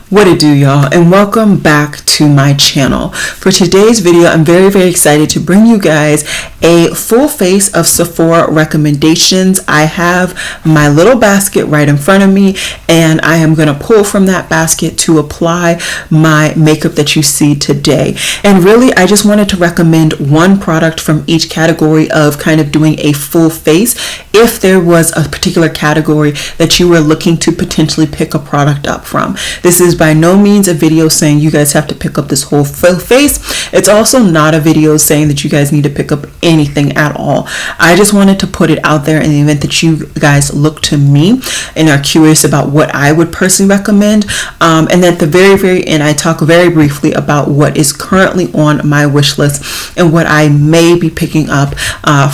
What it do, y'all, and welcome back to my channel. For today's video, I'm very excited to bring you guys a full face of Sephora recommendations. I have my little basket right in front of me, and I am going to pull from that basket to apply my makeup that you see today. And really, I just wanted to recommend one product from each category of kind of doing a full face if there was a particular category that you were looking to potentially pick a product up from. This is by no means a video saying you guys have to pick up this whole full face. It's also not a video saying that you guys need to pick up anything at all. I just wanted to put it out there in the event that you guys look to me and are curious about what I would personally recommend. And at the very end, I talk very briefly about what is currently on my wish list and what I may be picking up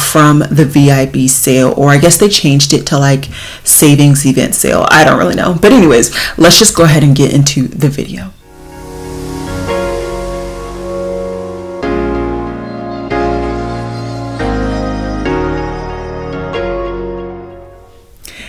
from the VIB sale, or I guess they changed it to like savings event sale. I don't really know. But anyways, let's just go ahead and get into the video.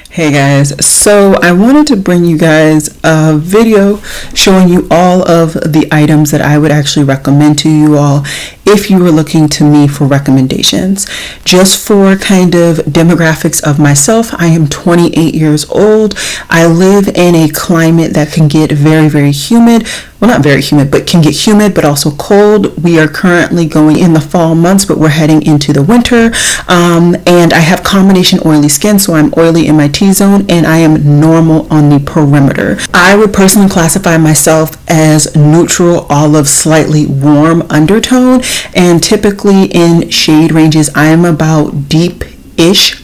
Hey guys, so I wanted to bring you guys a video showing you all of the items that I would actually recommend to you all if you were looking to me for recommendations. Just for kind of demographics of myself, I am 28 years old. I live in a climate that can get very humid. Well, not very humid, but can get humid, but also cold. We are currently going in the fall months, but we're heading into the winter. And I have combination oily skin, so I'm oily in my T-zone and I am normal on the perimeter. I would personally classify myself as neutral, olive, slightly warm undertone, and typically in shade ranges, I am about deep-ish.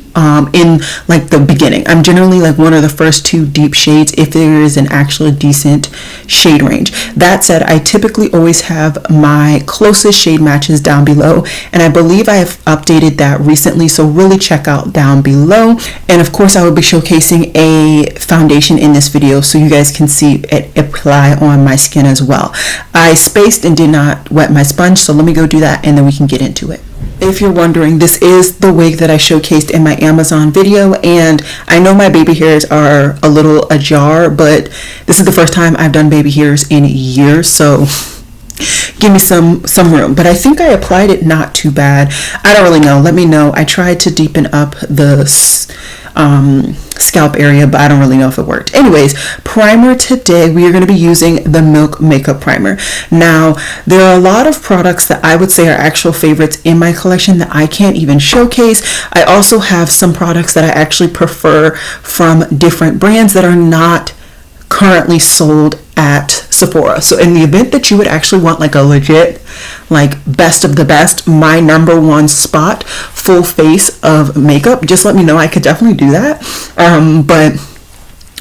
In like the beginning, I'm generally like one of the first two deep shades if there is an actually decent shade range. That said, I typically always have my closest shade matches down below, and I believe I have updated that recently, so really check out down below. And of course, I will be showcasing a foundation in this video so you guys can see it apply on my skin as well. I spaced and did not wet my sponge, so let me go do that and then we can get into it. If you're wondering, this is the wig that I showcased in my Amazon video, and I know my baby hairs are a little ajar, but this is the first time I've done baby hairs in years, so give me some room. But I think I applied it not too bad. I don't really know. Let me know. I tried to deepen up the scalp area, but I don't really know if it worked. Anyways, primer today, we are going to be using the Milk Makeup Primer. Now, there are a lot of products that I would say are actual favorites in my collection that I can't even showcase. I also have some products that I actually prefer from different brands that are not currently sold at Sephora. So in the event that you would actually want like a legit, like best of the best, my number one spot, full face of makeup, just let me know. I could definitely do that. But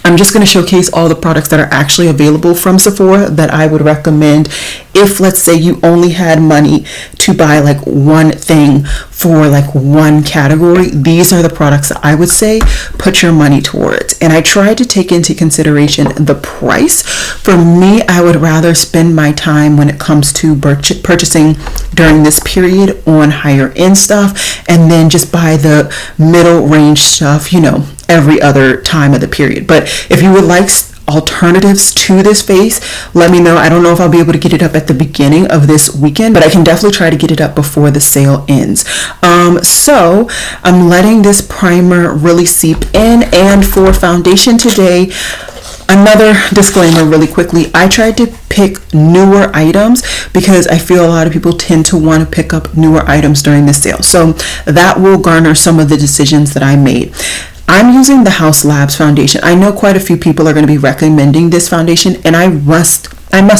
I'm just going to showcase all the products that are actually available from Sephora that I would recommend if, let's say, you only had money to buy like one thing for like one category. These are the products that I would say put your money towards. And I tried to take into consideration the price. For me, I would rather spend my time when it comes to purchasing during this period on higher end stuff, and then just buy the middle range stuff, you know, every other time of the period. But if you would like alternatives to this face, let me know. I don't know if I'll be able to get it up at the beginning of this weekend, but I can definitely try to get it up before the sale ends. So I'm letting this primer really seep in. And for foundation today, another disclaimer really quickly, I tried to pick newer items because I feel a lot of people tend to want to pick up newer items during this sale. So that will garner some of the decisions that I made. I'm using the Haus Labs foundation. I know quite a few people are going to be recommending this foundation, and I must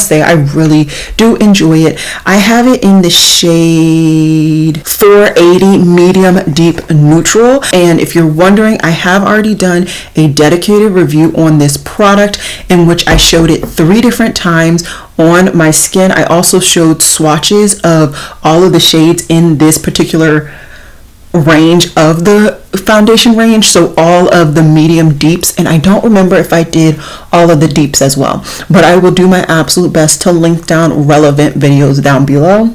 say I really do enjoy it. I have it in the shade 480 medium deep neutral, and if you're wondering, I have already done a dedicated review on this product in which I showed it 3 different times on my skin. I also showed swatches of all of the shades in this particular range of the foundation range, so all of the medium deeps, and I don't remember if I did all of the deeps as well, but I will do my absolute best to link down relevant videos down below.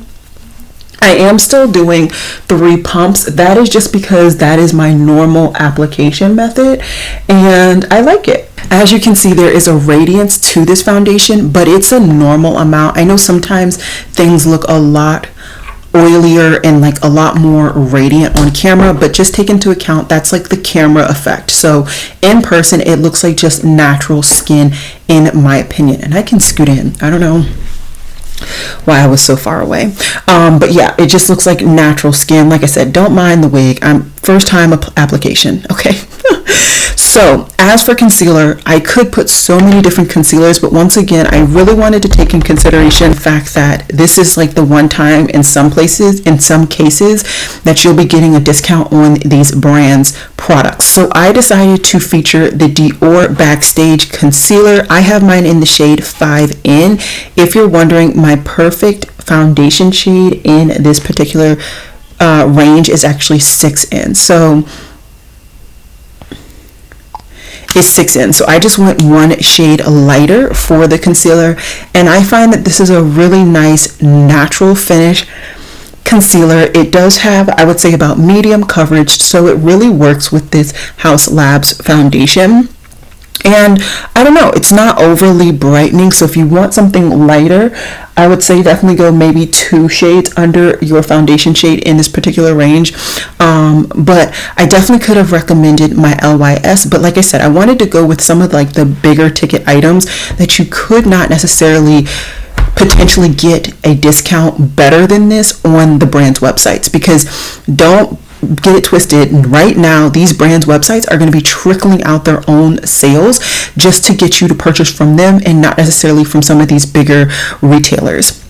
I am still doing 3 pumps. That is just because that is my normal application method and I like it. As you can see, there is a radiance to this foundation, but it's a normal amount. I know sometimes things look a lot oilier and like a lot more radiant on camera, but just take into account that's like the camera effect. So in person, it looks like just natural skin in my opinion. And I can scoot in. I don't know why I was so far away. But yeah, it just looks like natural skin. Like I said, don't mind the wig. I'm first time application. Okay. So as for concealer, I could put so many different concealers, but once again, I really wanted to take in consideration the fact that this is like the one time in some places, in some cases, that you'll be getting a discount on these brands products. So I decided to feature the Dior Backstage concealer. I have mine in the shade 5N. If you're wondering, my perfect foundation shade in this particular range is actually 6N. So is 6N. So I just went one shade lighter for the concealer, and I find that this is a really nice natural finish concealer. It does have, I would say, about medium coverage, so it really works with this Haus Labs foundation. And I don't know, it's not overly brightening, so if you want something lighter, I would say definitely go maybe 2 shades under your foundation shade in this particular range. But I definitely could have recommended my LYS, but like I said, I wanted to go with some of like the bigger ticket items that you could not necessarily potentially get a discount better than this on the brand's websites, because don't get it twisted. Right now, these brands' websites are going to be trickling out their own sales just to get you to purchase from them and not necessarily from some of these bigger retailers.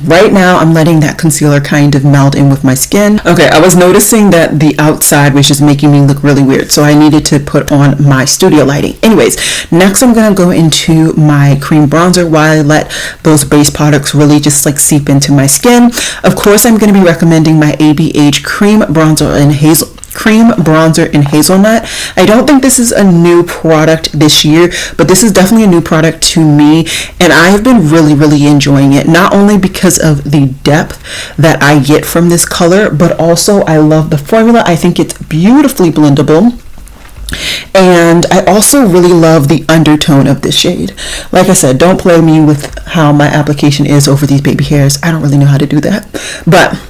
Right now, I'm letting that concealer kind of melt in with my skin. Okay, I was noticing that the outside was just making me look really weird, so I needed to put on my studio lighting. Anyways, next I'm going to go into my cream bronzer while I let those base products really just like seep into my skin. Of course, I'm going to be recommending my ABH cream bronzer in Hazelnut. I don't think this is a new product this year, but this is definitely a new product to me, and I have been really enjoying it, not only because of the depth that I get from this color, but also I love the formula. I think it's beautifully blendable. And I also really love the undertone of this shade. Like I said, don't play me with how my application is over these baby hairs. I don't really know how to do that, but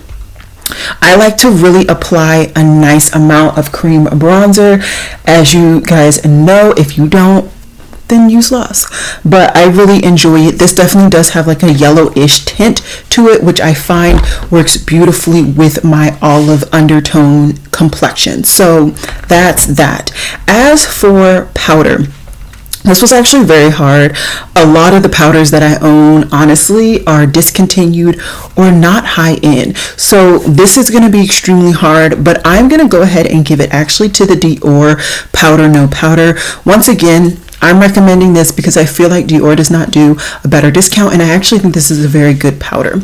I like to really apply a nice amount of cream bronzer. As you guys know, if you don't, then use less. But I really enjoy it. This definitely does have like a yellowish tint to it, which I find works beautifully with my olive undertone complexion. So that's that. As for powder, this was actually very hard. A lot of the powders that I own, honestly, are discontinued or not high end. So this is going to be extremely hard, but I'm going to go ahead and give it actually to the Dior Powder No Powder. Once again, I'm recommending this because I feel like Dior does not do a better discount, and I actually think this is a very good powder.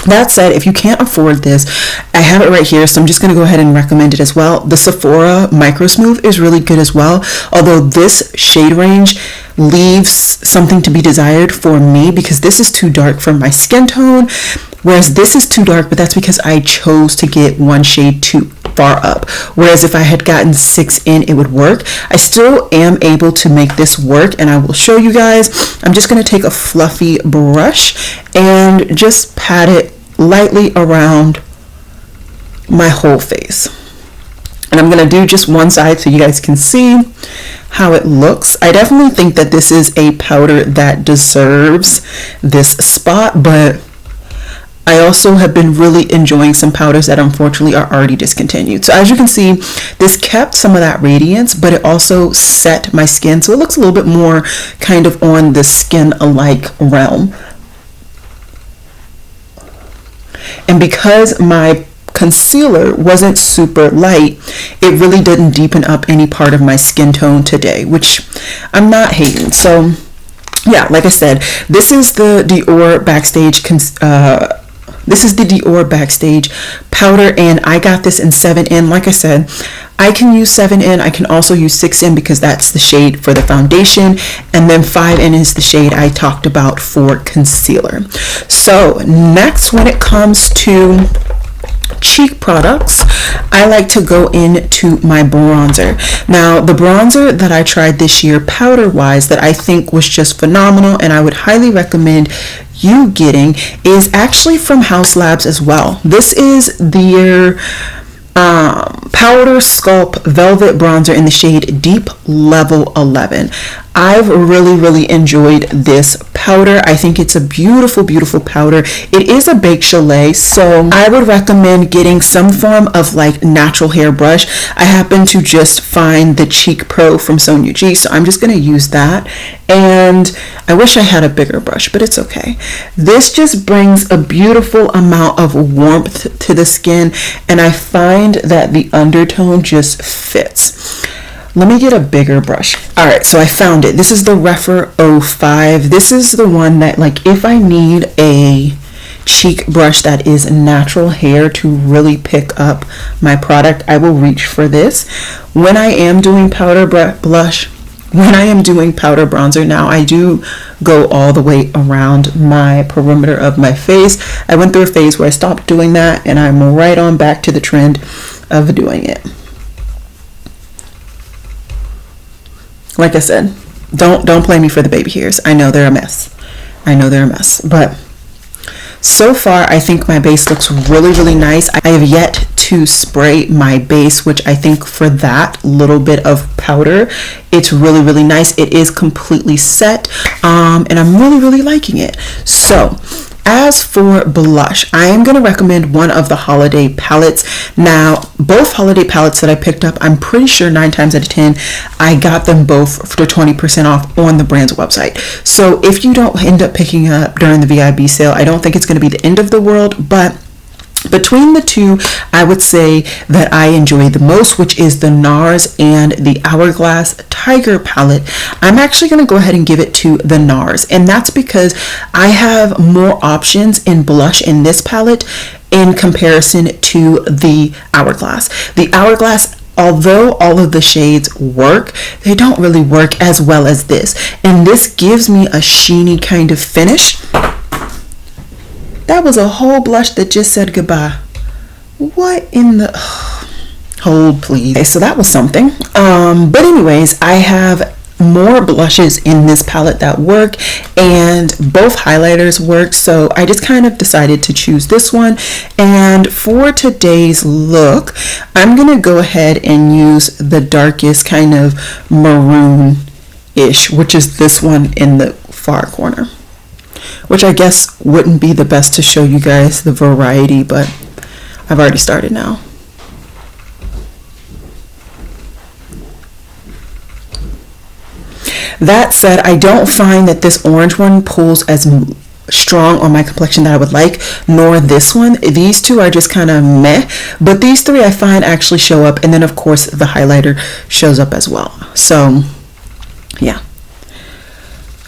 That said, if you can't afford this, I have it right here, so I'm just going to go ahead and recommend it as well. The Sephora Micro Smooth is really good as well, although this shade range leaves something to be desired for me because this is too dark for my skin tone, whereas this is too dark, but that's because I chose to get one shade too far up. Whereas if I had gotten 6N, it would work. I still am able to make this work, and I will show you guys. I'm just going to take a fluffy brush and just pat it lightly around my whole face. And I'm going to do just one side so you guys can see how it looks. I definitely think that this is a powder that deserves this spot, but I also have been really enjoying some powders that unfortunately are already discontinued. So as you can see, this kept some of that radiance, but it also set my skin, so it looks a little bit more kind of on the skin-alike realm. And because my concealer wasn't super light, it really didn't deepen up any part of my skin tone today, which I'm not hating. So yeah, like I said, this is the Dior Backstage powder, and I got this in 7N. Like I said, I can use 7N. I can also use 6N because that's the shade for the foundation, and then 5N is the shade I talked about for concealer. So next, when it comes to cheek products, I like to go into my bronzer. Now, the bronzer that I tried this year, powder wise, that I think was just phenomenal and I would highly recommend you getting, is actually from Haus Labs as well. This is their powder sculpt velvet bronzer in the shade Deep Level 11. I've really enjoyed this powder. I think it's a beautiful powder. It is a baked gelée, so I would recommend getting some form of like natural hair brush. I happen to just find the Cheek Pro from Sonia G, so I'm just going to use that. And I wish I had a bigger brush, but it's okay. This just brings a beautiful amount of warmth to the skin, and I find that the undertone just fits. Let me get a bigger brush. All right, so I found it. This is the Refer 05. This is the one that, like, if I need a cheek brush that is natural hair to really pick up my product, I will reach for this. When I am doing powder bronzer now, I do go all the way around my perimeter of my face. I went through a phase where I stopped doing that, and I'm right on back to the trend of doing it. Like I said, don't blame me for the baby hairs. I know they're a mess. But so far, I think my base looks really nice. I have yet to spray my base, which I think for that little bit of powder, it's really nice. It is completely set, and I'm really liking it. So, as for blush, I am going to recommend one of the holiday palettes. Now, both holiday palettes that I picked up, I'm pretty sure 9 times out of 10, I got them both for 20% off on the brand's website. So if you don't end up picking up during the VIB sale, I don't think it's going to be the end of the world, but between the two, I would say that I enjoy the most, which is the NARS and the Hourglass Tiger palette. I'm actually going to go ahead and give it to the NARS, and that's because I have more options in blush in this palette in comparison to the Hourglass. The Hourglass, although all of the shades work, they don't really work as well as this, and this gives me a sheeny kind of finish. That was a whole blush that just said goodbye. What in the... Hold, please. Okay, so that was something. But anyways, I have more blushes in this palette that work, and both highlighters work, so I just kind of decided to choose this one. And for today's look, I'm going to go ahead and use the darkest kind of maroon-ish, which is this one in the far corner. Which I guess wouldn't be the best to show you guys the variety, but I've already started now. That said, I don't find that this orange one pulls as strong on my complexion that I would like, nor this one. These two are just kind of meh, but these three I find actually show up, and then of course the highlighter shows up as well. So yeah.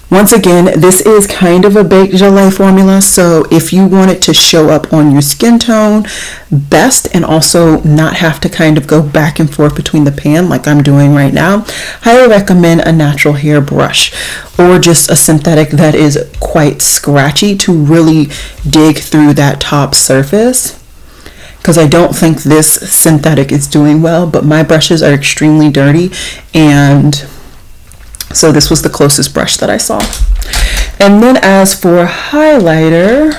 Once again, this is kind of a baked gelée formula, so if you want it to show up on your skin tone best and also not have to kind of go back and forth between the pan like I'm doing right now, highly recommend a natural hair brush or just a synthetic that is quite scratchy to really dig through that top surface. Because I don't think this synthetic is doing well, but my brushes are extremely dirty, and so this was the closest brush that I saw. And then as for highlighter,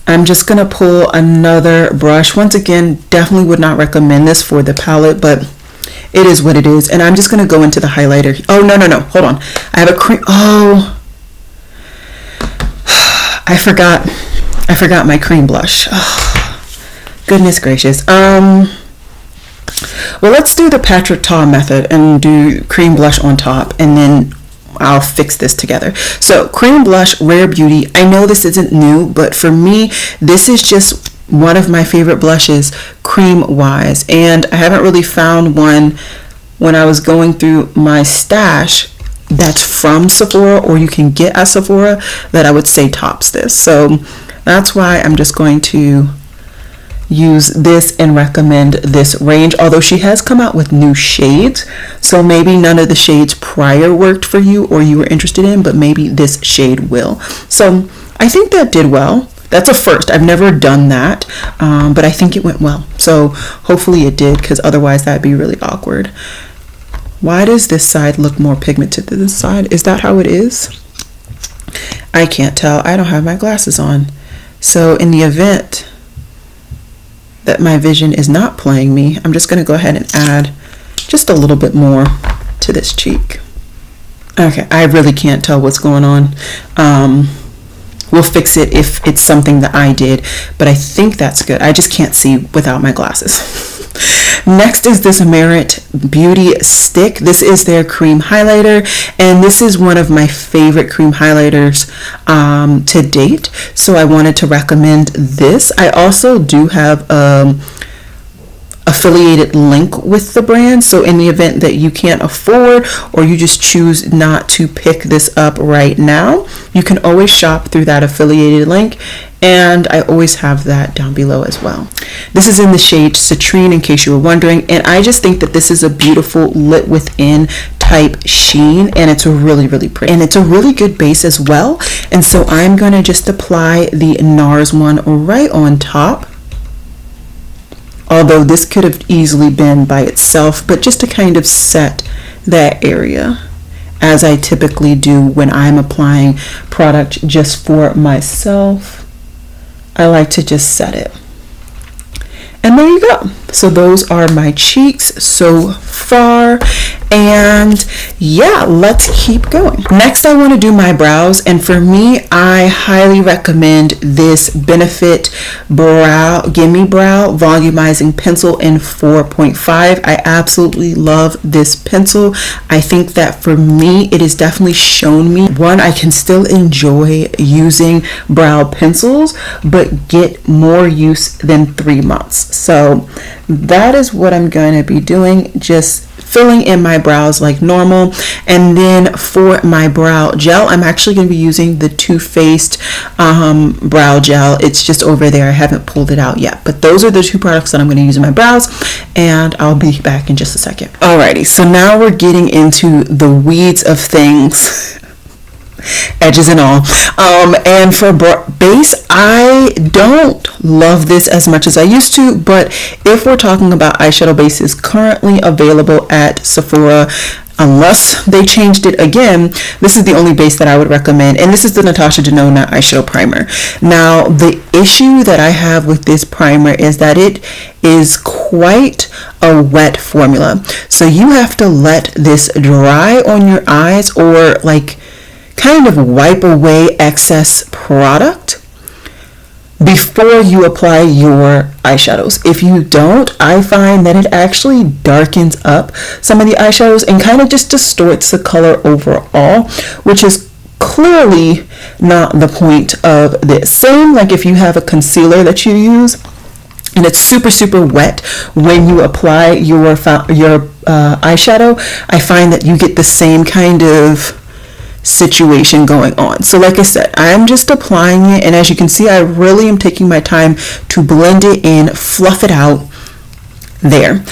I'm just going to pull another brush. Once again, definitely would not recommend this for the palette, but it is what it is. And I'm just going to go into the highlighter. Oh, no, hold on. I have a cream. Oh, I forgot my cream blush. Oh, goodness gracious. Well, let's do the Patrick Ta method and do cream blush on top, and then I'll fix this together. So cream blush, Rare Beauty. I know this isn't new, but for me, this is just one of my favorite blushes cream wise, and I haven't really found one when I was going through my stash that's from Sephora or you can get at Sephora that I would say tops this. So that's why I'm just going to use this and recommend this range, although she has come out with new shades, so maybe none of the shades prior worked for you or you were interested in, but maybe this shade will. So I think that did well. That's a first. I've never done that, but I think it went well. So hopefully it did, because otherwise that'd be really awkward. Why does this side look more pigmented than this side? Is that how it is? I can't tell. I don't have my glasses on. So in the event that my vision is not playing me, I'm just going to go ahead and add just a little bit more to this cheek. Okay, I really can't tell what's going on. We'll fix it if it's something that I did, but I think that's good. I just can't see without my glasses. Next is this Merit Beauty Stick. This is their cream highlighter, and this is one of my favorite cream highlighters to date, so I wanted to recommend this. I also do have affiliated link with the brand, so in the event that you can't afford or you just choose not to pick this up right now, you can always shop through that affiliated link, and I always have that down below as well. This is in the shade Citrine, in case you were wondering, and I just think that this is a beautiful lit within type sheen, and it's really pretty, and it's a really good base as well. And so I'm going to just apply the NARS one right on top, although this could have easily been by itself, but just to kind of set that area, as I typically do when I'm applying product just for myself. I like to just set it. And there you go. So those are my cheeks so far, and yeah, let's keep going. Next, I want to do my brows, and for me, I highly recommend this Benefit Gimme Brow Volumizing Pencil in 4.5. I absolutely love this pencil. I think that for me, it has definitely shown me, one, I can still enjoy using brow pencils, but get more use than 3 months. So that is what I'm going to be doing, just filling in my brows like normal. And then for my brow gel, I'm actually going to be using the Too Faced brow gel. It's just over there. I haven't pulled it out yet, but those are the two products that I'm going to use in my brows, and I'll be back in just a second. Alrighty, so now we're getting into the weeds of things. Edges and all. And for base, I don't love this as much as I used to, but if we're talking about eyeshadow bases currently available at Sephora, unless they changed it again, this is the only base that I would recommend, and this is the Natasha Denona eyeshadow primer. Now, the issue that I have with this primer is that it is quite a wet formula, so you have to let this dry on your eyes, or like kind of wipe away excess product before you apply your eyeshadows. If you don't, I find that it actually darkens up some of the eyeshadows and kind of just distorts the color overall, which is clearly not the point of this. Same like if you have a concealer that you use and it's super wet when you apply your eyeshadow, I find that you get the same kind of situation going on. So like I said, I'm just applying it, and as you can see, I really am taking my time to blend it in, fluff it out there.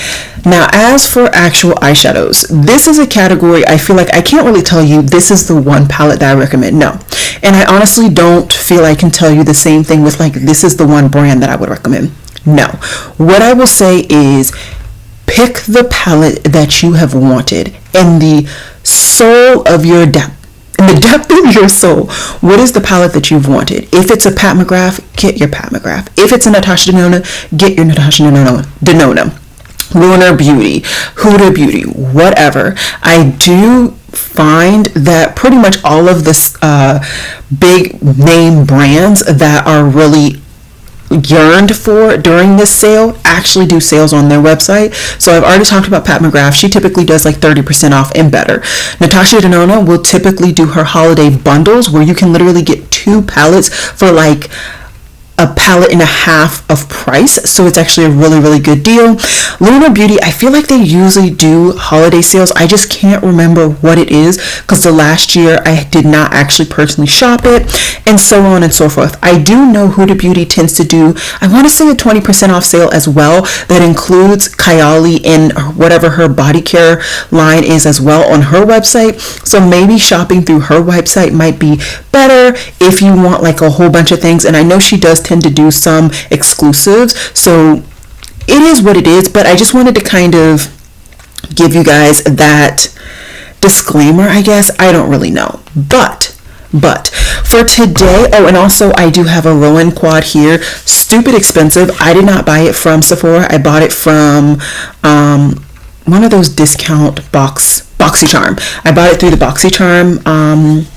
Now, as for actual eyeshadows, this is a category I feel like I can't really tell you this is the one palette that I recommend. No. And I honestly don't feel I can tell you the same thing with like this is the one brand that I would recommend. No. What I will say is pick the palette that you have wanted in the soul of your depth. In the depth of your soul, what is the palette that you've wanted? If it's a Pat McGrath, get your Pat McGrath. If it's a Natasha Denona, get your Natasha Denona. Lunar Beauty, Huda Beauty, whatever. I do find that pretty much all of this big name brands that are really yearned for during this sale actually do sales on their website. So I've already talked about Pat McGrath. She typically does like 30% off and better. Natasha Denona will typically do her holiday bundles where you can literally get 2 palettes for like a palette and a half of price, so it's actually a really good deal. Lunar Beauty, I feel like they usually do holiday sales. I just can't remember what it is because the last year I did not actually personally shop it, and so on and so forth. I do know Huda Beauty tends to do, I want to say, a 20% off sale as well. That includes Kylie and whatever her body care line is as well on her website. So maybe shopping through her website might be better if you want like a whole bunch of things. And I know she does tend to do some exclusives, so it is what it is. But I just wanted to kind of give you guys that disclaimer, I guess. I don't really know, but for today, oh, and also I do have a Rowan quad here, stupid expensive. I did not buy it from Sephora. I bought it from one of those discount BoxyCharm. I bought it through the BoxyCharm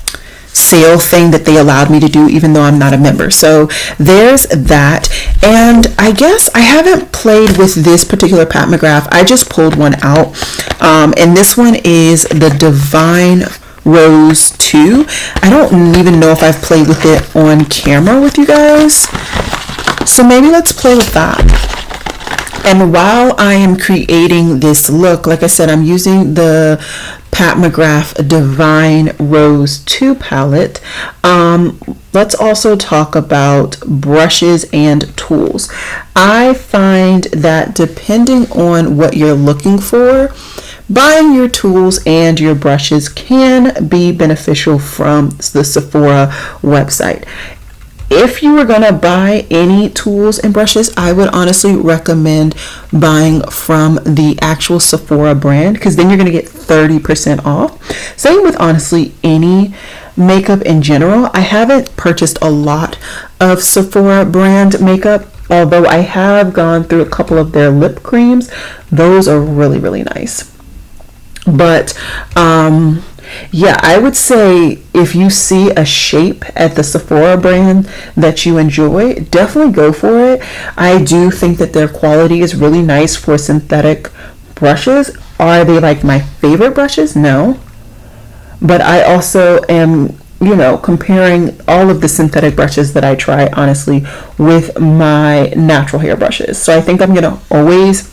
sale thing that they allowed me to do, even though I'm not a member. So there's that. And I guess I haven't played with this particular Pat McGrath. I just pulled one out, and this one is the Divine Rose 2. I don't even know if I've played with it on camera with you guys, so maybe let's play with that. And while I am creating this look, like I said, I'm using the Pat McGrath Divine Rose 2 palette. Let's also talk about brushes and tools. I find that depending on what you're looking for, buying your tools and your brushes can be beneficial from the Sephora website. If you were going to buy any tools and brushes, I would honestly recommend buying from the actual Sephora brand, because then you're going to get 30% off. Same with honestly any makeup in general. I haven't purchased a lot of Sephora brand makeup, although I have gone through a couple of their lip creams. Those are really nice. But yeah, I would say if you see a shape at the Sephora brand that you enjoy, definitely go for it. I do think that their quality is really nice for synthetic brushes. Are they like my favorite brushes? No. But I also am, comparing all of the synthetic brushes that I try, honestly, with my natural hair brushes. So I think I'm going to always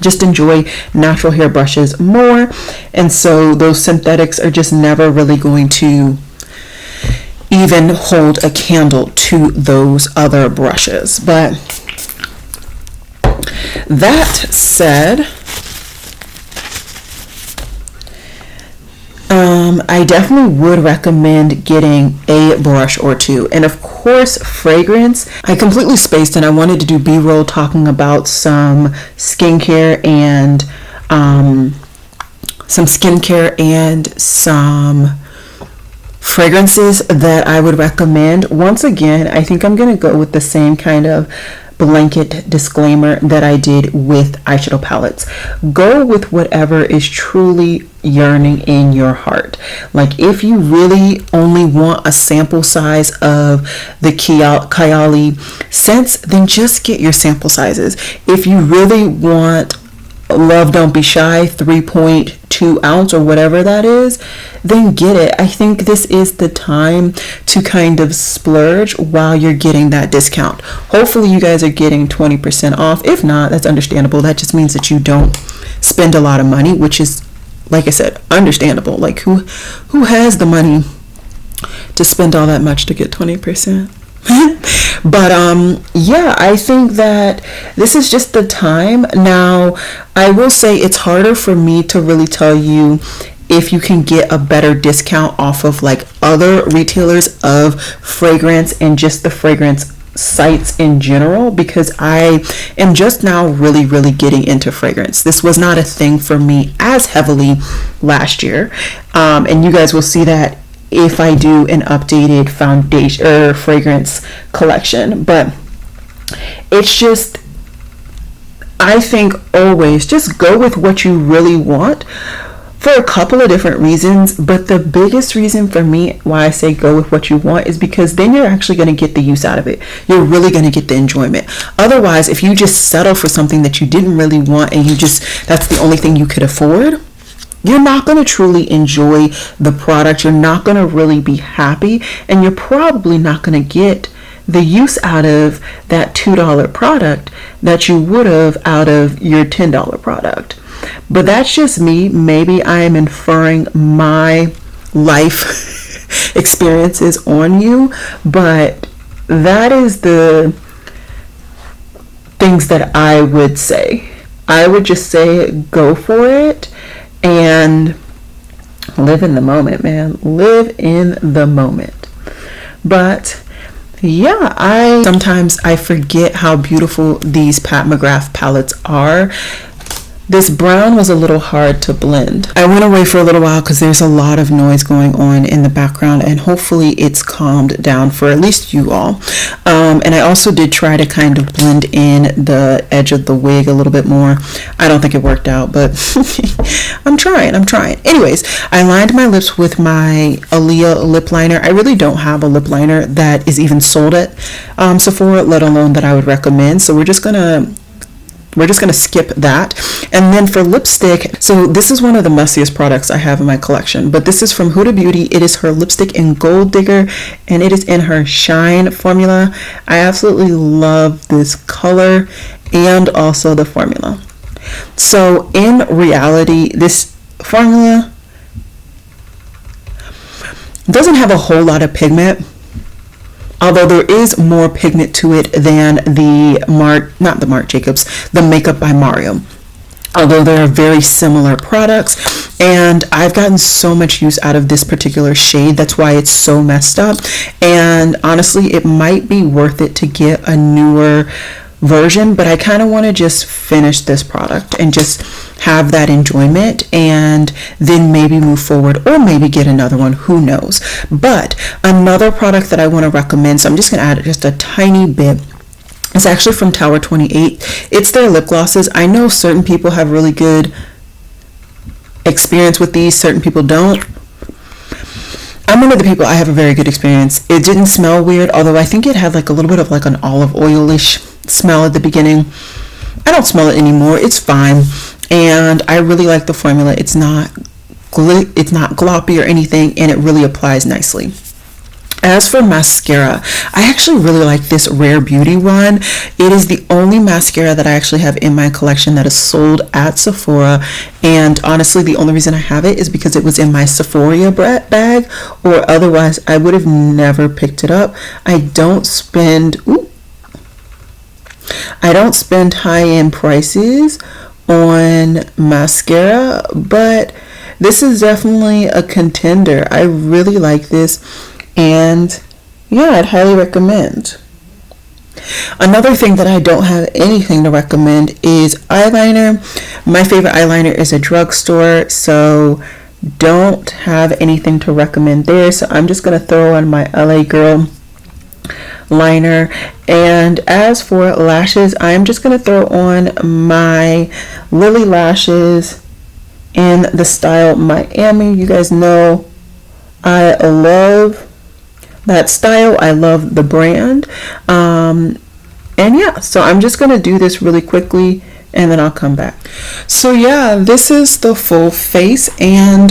just enjoy natural hair brushes more, and so those synthetics are just never really going to even hold a candle to those other brushes. But that said, I definitely would recommend getting a brush or two. And of course, fragrance. I completely spaced and I wanted to do B-roll talking about some skincare and some fragrances that I would recommend. Once again, I think I'm going to go with the same kind of blanket disclaimer that I did with eyeshadow palettes. Go with whatever is truly yearning in your heart. Like if you really only want a sample size of the Kylie scents, then just get your sample sizes. If you really want Love Don't Be Shy 3.2 ounce or whatever that is, then get it. I think this is the time to kind of splurge while you're getting that discount. Hopefully you guys are getting 20% off. If not, that's understandable. That just means that you don't spend a lot of money, which is, like I said, understandable. Like who has the money to spend all that much to get 20%? But yeah, I think that this is just the time. Now, I will say it's harder for me to really tell you if you can get a better discount off of like other retailers of fragrance and just the fragrance sites in general, because I am just now really getting into fragrance. This was not a thing for me as heavily last year, and you guys will see that if I do an updated foundation or fragrance collection. But it's just, I think always just go with what you really want for a couple of different reasons. But the biggest reason for me why I say go with what you want is because then you're actually going to get the use out of it. You're really going to get the enjoyment. Otherwise, if you just settle for something that you didn't really want and that's the only thing you could afford, you're not going to truly enjoy the product. You're not going to really be happy, and you're probably not going to get the use out of that $2 product that you would have out of your $10 product. But that's just me. Maybe I am inferring my life experiences on you, but that is the things that I would say. I would just say go for it and live in the moment, man. Live in the moment. But yeah, sometimes I forget how beautiful these Pat McGrath palettes are. This brown was a little hard to blend. I went away for a little while because there's a lot of noise going on in the background, and hopefully it's calmed down for at least you all. And I also did try to kind of blend in the edge of the wig a little bit more. I don't think it worked out, but I'm trying. Anyways, I lined my lips with my Aaliyah lip liner. I really don't have a lip liner that is even sold at Sephora, let alone that I would recommend. So we're just gonna skip that. And then for lipstick, so this is one of the messiest products I have in my collection, but this is from Huda Beauty. It is her lipstick in Gold Digger, and it is in her Shine formula. I absolutely love this color and also the formula. So in reality, this formula doesn't have a whole lot of pigment, although there is more pigment to it than the Makeup by Mario. Although they are very similar products, and I've gotten so much use out of this particular shade. That's why it's so messed up. And honestly, it might be worth it to get a newer version, but I kind of want to just finish this product and just have that enjoyment and then maybe move forward, or maybe get another one, who knows. But another product that I want to recommend, so I'm just going to add just a tiny bit. It's actually from Tower 28. It's their lip glosses. I know certain people have really good experience with these, certain people don't. I'm one of the people, I have a very good experience. It didn't smell weird, although I think it had like a little bit of like an olive oil-ish smell at the beginning. I don't smell it anymore. It's fine. And I really like the formula. It's not gloppy or anything, and it really applies nicely. As for mascara, I actually really like this Rare Beauty one. It is the only mascara that I actually have in my collection that is sold at Sephora, and honestly the only reason I have it is because it was in my Sephora bag, or otherwise I would have never picked it up. I don't spend high-end prices on mascara, but this is definitely a contender. I really like this, and yeah, I'd highly recommend. Another thing that I don't have anything to recommend is eyeliner. My favorite eyeliner is a drugstore, so don't have anything to recommend there. So I'm just going to throw on my LA Girl liner. And as for lashes, I'm just going to throw on my Lily lashes in the style Miami. You guys know I love that style. I love the brand. And yeah, so I'm just going to do this really quickly and then I'll come back. So yeah, this is the full face, and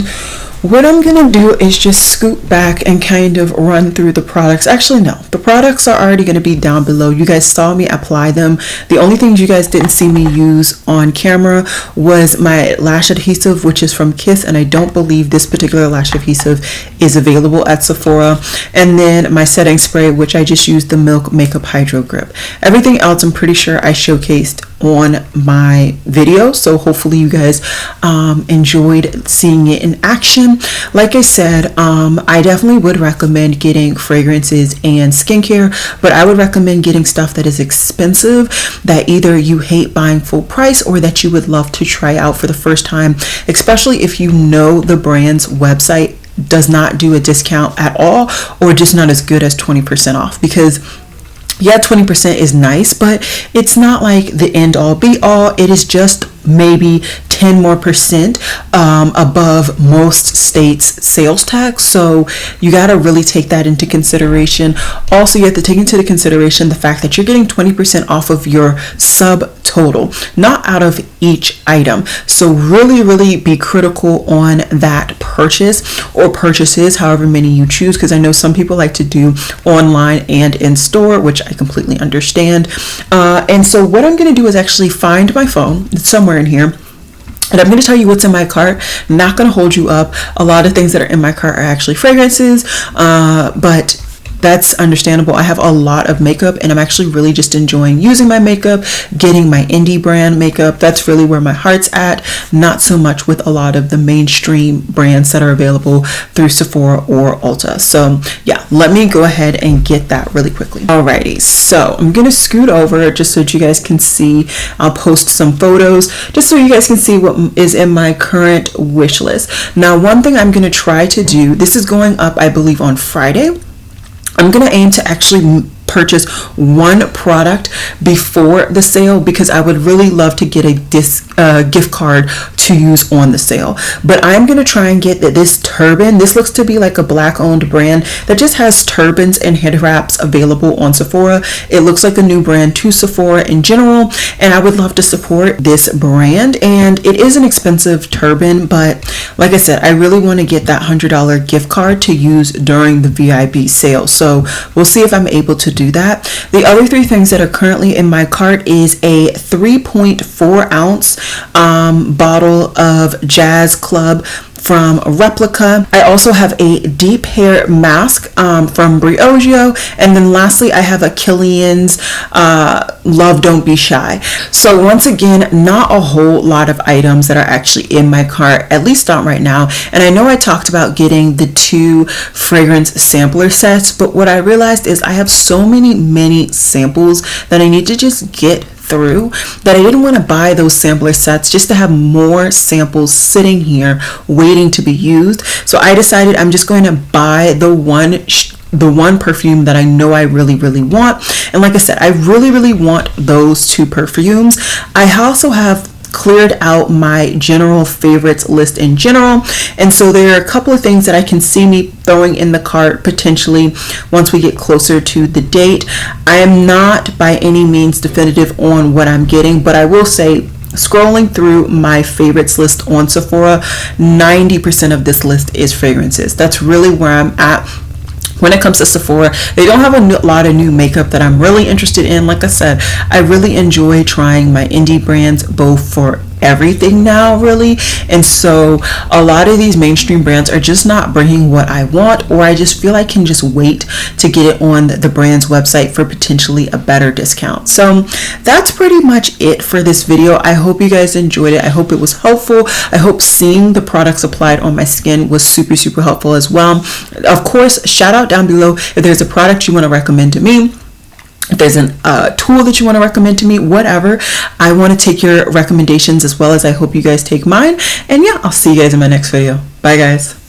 what I'm going to do is just scoot back and kind of run through the products. Actually, no, the products are already going to be down below. You guys saw me apply them. The only things you guys didn't see me use on camera was my lash adhesive, which is from Kiss, and I don't believe this particular lash adhesive is available at Sephora. And then my setting spray, which I just used the Milk Makeup Hydro Grip. Everything else I'm pretty sure I showcased on my video, so hopefully you guys enjoyed seeing it in action. Like I said, I definitely would recommend getting fragrances and skincare, but I would recommend getting stuff that is expensive, that either you hate buying full price or that you would love to try out for the first time, especially if you know the brand's website does not do a discount at all, or just not as good as 20% off. Because yeah, 20% is nice, but it's not like the end all be all. It is just maybe 10% more above most states' sales tax. So you got to really take that into consideration. Also, you have to take into consideration the fact that you're getting 20% off of your subtotal, not out of each item. So really be critical on that purchase or purchases, however many you choose, because I know some people like to do online and in store, which I completely understand. And so what I'm going to do is actually find my phone. It's somewhere in here. And I'm going to tell you what's in my cart. I'm not going to hold you up. A lot of things that are in my cart are actually fragrances, but that's understandable. I have a lot of makeup, and I'm actually really just enjoying using my makeup, getting my indie brand makeup. That's really where my heart's at, not so much with a lot of the mainstream brands that are available through Sephora or Ulta. So yeah, let me go ahead and get that really quickly. Alrighty, so I'm gonna scoot over just so that you guys can see. I'll post some photos just so you guys can see what is in my current wish list. Now, one thing I'm gonna try to do, this is going up, I believe, on Friday. I'm going to aim to actually purchase one product before the sale, because I would really love to get a gift card to use on the sale. But I'm going to try and get this turban. This looks to be like a black owned brand that just has turbans and head wraps available on Sephora. It looks like a new brand to Sephora in general, and I would love to support this brand. And it is an expensive turban, but like I said, I really want to get that $100 gift card to use during the VIB sale. So we'll see if I'm able to do that. The other three things that are currently in my cart is a 3.4 ounce bottle of Jazz Club from Replica. I also have a deep hair mask from Briogeo, and then lastly I have a Kilian's Love Don't Be Shy. So once again, not a whole lot of items that are actually in my cart, at least not right now. And I know I talked about getting the 2 fragrance sampler sets, but what I realized is I have so many samples that I need to just get through that I didn't want to buy those sampler sets just to have more samples sitting here waiting to be used. So I decided I'm just going to buy the one perfume that I know I really want. And like I said, I really want those 2 perfumes. I also have cleared out my general favorites list in general, and so there are a couple of things that I can see me throwing in the cart potentially once we get closer to the date. I am not by any means definitive on what I'm getting, but I will say, scrolling through my favorites list on Sephora, 90% of this list is fragrances. That's really where I'm at when it comes to Sephora. They don't have a lot of new makeup that I'm really interested in. Like I said, I really enjoy trying my indie brands both for everything now, really. And so a lot of these mainstream brands are just not bringing what I want, or I just feel I can just wait to get it on the brand's website for potentially a better discount. So that's pretty much it for this video. I hope you guys enjoyed it. I hope it was helpful. I hope seeing the products applied on my skin was super helpful as well. Of course, shout out down below if there's a product you want to recommend to me. If there's a tool that you want to recommend to me, whatever. I want to take your recommendations as well as I hope you guys take mine. And yeah, I'll see you guys in my next video. Bye guys.